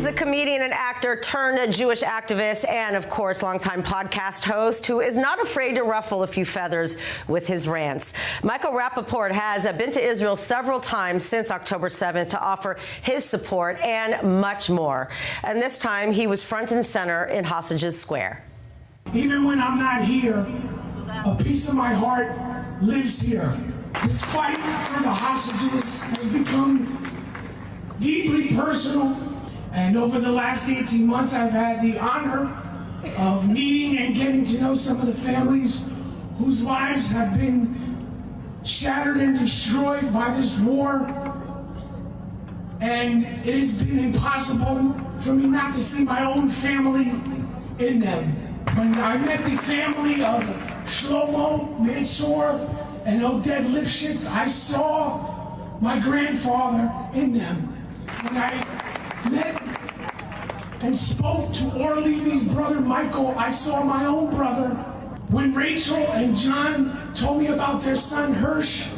the comedian and actor turned Jewish activist and, of course, longtime podcast host who is not afraid to ruffle a few feathers with his rants. Michael Rapaport has been to Israel several times since October 7th to offer his support and much more. And this time he was front and center in Hostages Square. Even when I'm not here, a piece of my heart lives here. This fight for the hostages has become deeply personal, and over the last 18 months I've had the honor of meeting and getting to know some of the families whose lives have been shattered and destroyed by this war, and it has been impossible for me not to see my own family in them. When I met the family of Shlomo, Mansour, and Oded Lifshitz, I saw my grandfather in them. When I met and spoke to Orlevy's brother Michael, I saw my own brother. When Rachel and John told me about their son Hirsch,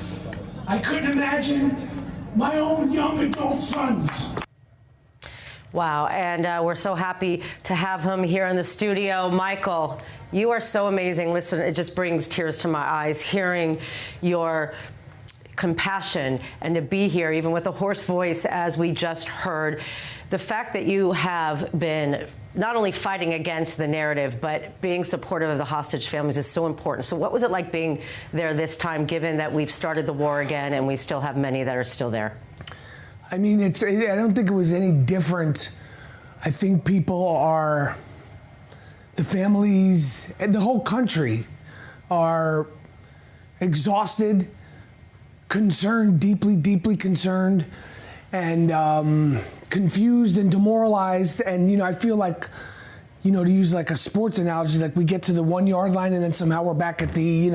I couldn't imagine my own young adult sons. Wow, and we're so happy to have him here in the studio. Michael, you are so amazing. Listen, it just brings tears to my eyes hearing your compassion and to be here, even with a hoarse voice, as we just heard. The fact that you have been not only fighting against the narrative, but being supportive of the hostage families is so important. So what was it like being there this time, given that we've started the war again and we still have many that are still there? I mean, I don't think it was any different. I think the families and the whole country are exhausted, concerned, deeply, deeply concerned, and confused and demoralized. And, I feel like, to use like a sports analogy, like we get to the 1 yard line and then somehow we're back at the,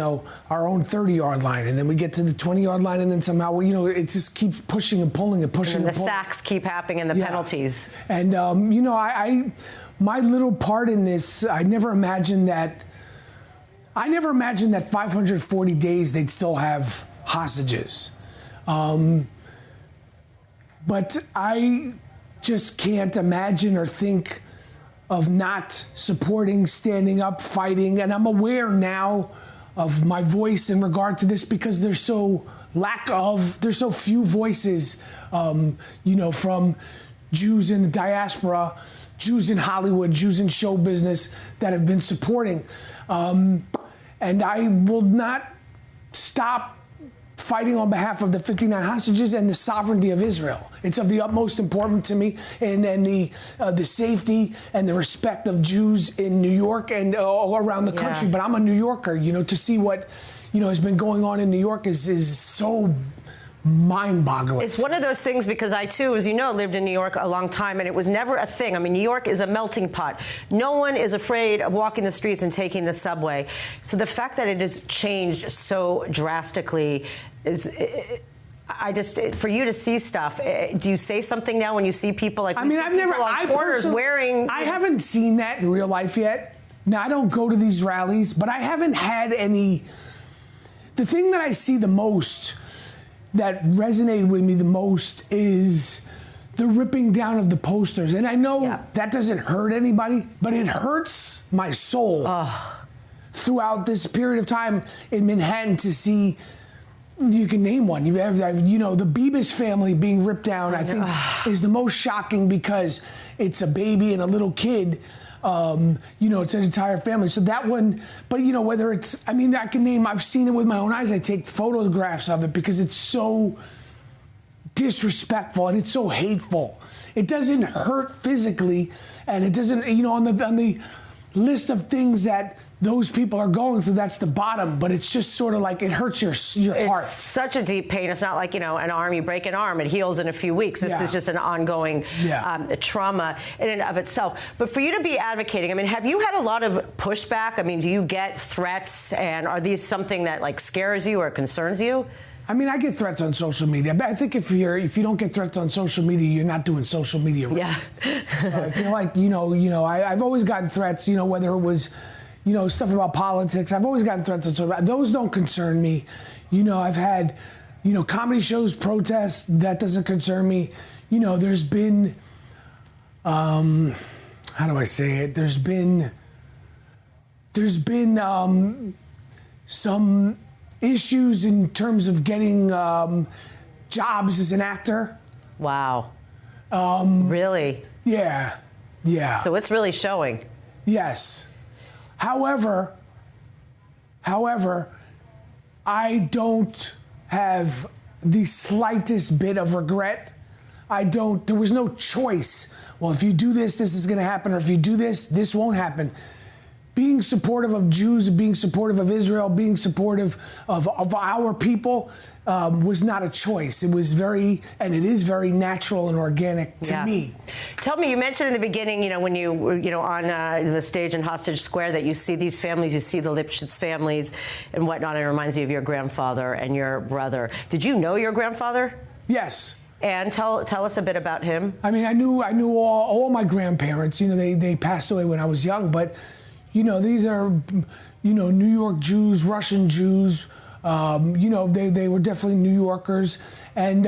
our own 30-yard line. And then we get to the 20-yard line and then somehow, it just keeps pushing and pulling and pushing and the pulling. sacks keep happening and the penalties. And, my little part in this, I never imagined that 540 days they'd still have hostages. But I just can't imagine or think of not supporting, standing up, fighting. And I'm aware now of my voice in regard to this because there's so few voices, from Jews in the diaspora, Jews in Hollywood, Jews in show business that have been supporting. And I will not stop fighting on behalf of the 59 hostages and the sovereignty of Israel. It's of the utmost importance to me, and the safety and the respect of Jews in New York and all around the country. But I'm a New Yorker, to see what, has been going on in New York is so mind-boggling. It's one of those things because I, too, as you know, lived in New York a long time, and it was never a thing. I mean, New York is a melting pot. No one is afraid of walking the streets and taking the subway. So the fact that it has changed so drastically is... for you to see stuff, do you say something now when you see people like... I haven't seen that in real life yet. Now, I don't go to these rallies, but I haven't had any... The thing that I see the most, that resonated with me the most, is the ripping down of the posters. And I know that doesn't hurt anybody, but it hurts my soul throughout this period of time in Manhattan to see... You can name one. You have, the Bibas family being ripped down, I think, is the most shocking because it's a baby and a little kid. It's an entire family. So that one, but, whether it's, I can name, I've seen it with my own eyes. I take photographs of it because it's so disrespectful and it's so hateful. It doesn't hurt physically, and it doesn't, on the list of things that those people are going through, that's the bottom, but it's just sort of like it hurts your heart. It's such a deep pain. It's not like, an arm, you break an arm, it heals in a few weeks. This is just an ongoing trauma in and of itself. But for you to be advocating, have you had a lot of pushback? Do you get threats, and are these something that scares you or concerns you? I get threats on social media, but I think if you don't get threats on social media, you're not doing social media right. Yeah. So I feel like, I've always gotten threats, whether it was, stuff about politics. I've always gotten threats on social media. Those don't concern me. I've had, comedy shows, protests. That doesn't concern me. There's been how do I say it? There's been some issues in terms of getting jobs as an actor. Wow. Really? Yeah. So it's really showing. Yes. However, I don't have the slightest bit of regret. There was no choice. Well, if you do this, this is going to happen, or if you do this, this won't happen. Being supportive of Jews, being supportive of Israel, being supportive of our people was not a choice. It was and it is very natural and organic to me. Tell me, you mentioned in the beginning, when you were, on the stage in Hostage Square, that you see these families, you see the Lipschitz families and whatnot. It reminds you of your grandfather and your brother. Did you know your grandfather? Yes. And tell us a bit about him. I mean, I knew all my grandparents. They passed away when I was young, but these are, New York Jews, Russian Jews. They were definitely New Yorkers. And,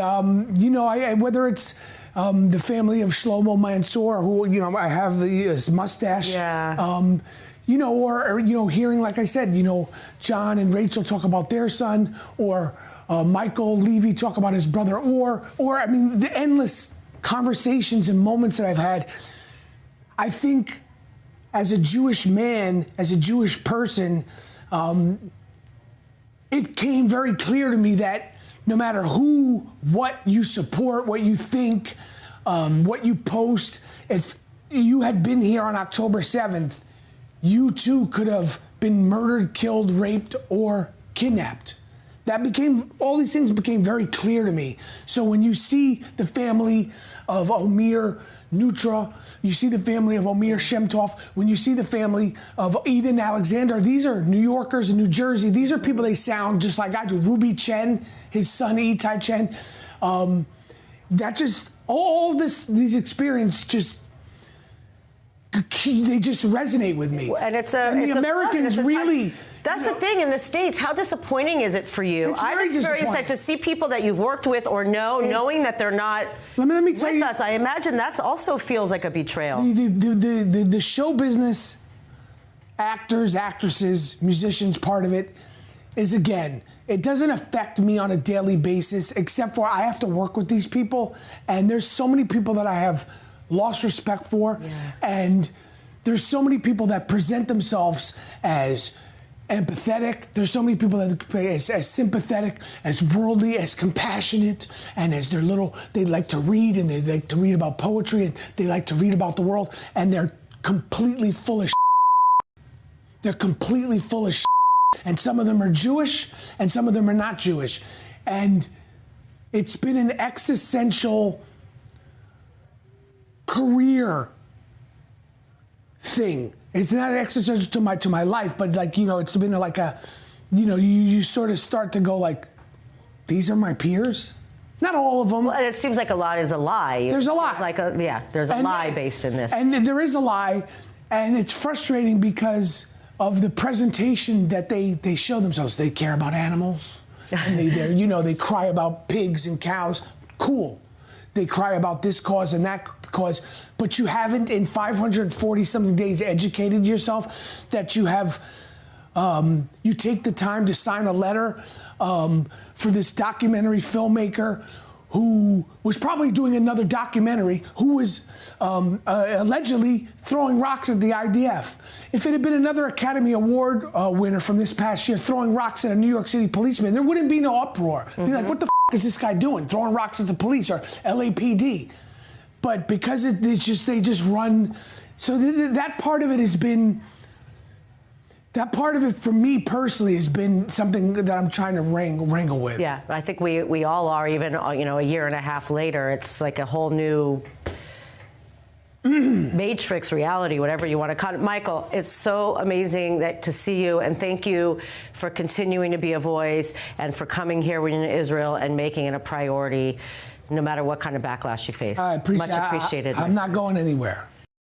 whether it's the family of Shlomo Mansour, who, I have his mustache. Yeah. Or hearing, like I said, John and Rachel talk about their son, or Michael Levy talk about his brother, or I mean, the endless conversations and moments that I've had. I think, as a Jewish man, as a Jewish person, it came very clear to me that no matter what you support, what you think, what you post, if you had been here on October 7th, you too could have been murdered, killed, raped, or kidnapped. All these things became very clear to me. So when you see the family of Omer Nutra, you see the family of Omer Shemtov, when you see the family of Eden Alexander, these are New Yorkers in New Jersey. These are people, they sound just like I do. Ruby Chen, his son Itai Chen. These experiences they just resonate with me. And the Americans really... That's the thing in the States. How disappointing is it for you? I've experienced that, to see people that you've worked with or know, knowing that they're not let me tell with you, us. I imagine that also feels like a betrayal. The show business, actors, actresses, musicians, part of it is, again, it doesn't affect me on a daily basis, except for I have to work with these people, and there's so many people that I have lost respect for, and there's so many people that present themselves as empathetic. There's so many people that as sympathetic, as worldly, as compassionate, and as they like to read, and they like to read about poetry, and they like to read about the world, and they're completely full of shit. They're completely full of shit. And some of them are Jewish, and some of them are not Jewish. And it's been an existential career thing. It's not existential to my life, but it's been like a, you sort of start to go like, these are my peers? Not all of them. Well, it seems like a lot is a lie. There's a lie. There's a lie based in this. And there is a lie, and it's frustrating because of the presentation that they show themselves. They care about animals, and they cry about pigs and cows. Cool. They cry about this cause and that cause, but you haven't in 540-something days educated yourself that you have, you take the time to sign a letter for this documentary filmmaker who was probably doing another documentary, who was allegedly throwing rocks at the IDF. If it had been another Academy Award winner from this past year throwing rocks at a New York City policeman, there wouldn't be no uproar. Be like, what the is this guy doing? Throwing rocks at the police or LAPD. But because they just run, so that part of it has been, that part of it for me personally has been something that I'm trying to wrangle with. Yeah, I think we all are, even a year and a half later. It's like a whole new matrix reality, whatever you want to call it. Michael, it's so amazing to see you, and thank you for continuing to be a voice and for coming here when you're in Israel and making it a priority, no matter what kind of backlash you face. I appreciate Much appreciated. I'm not going anywhere.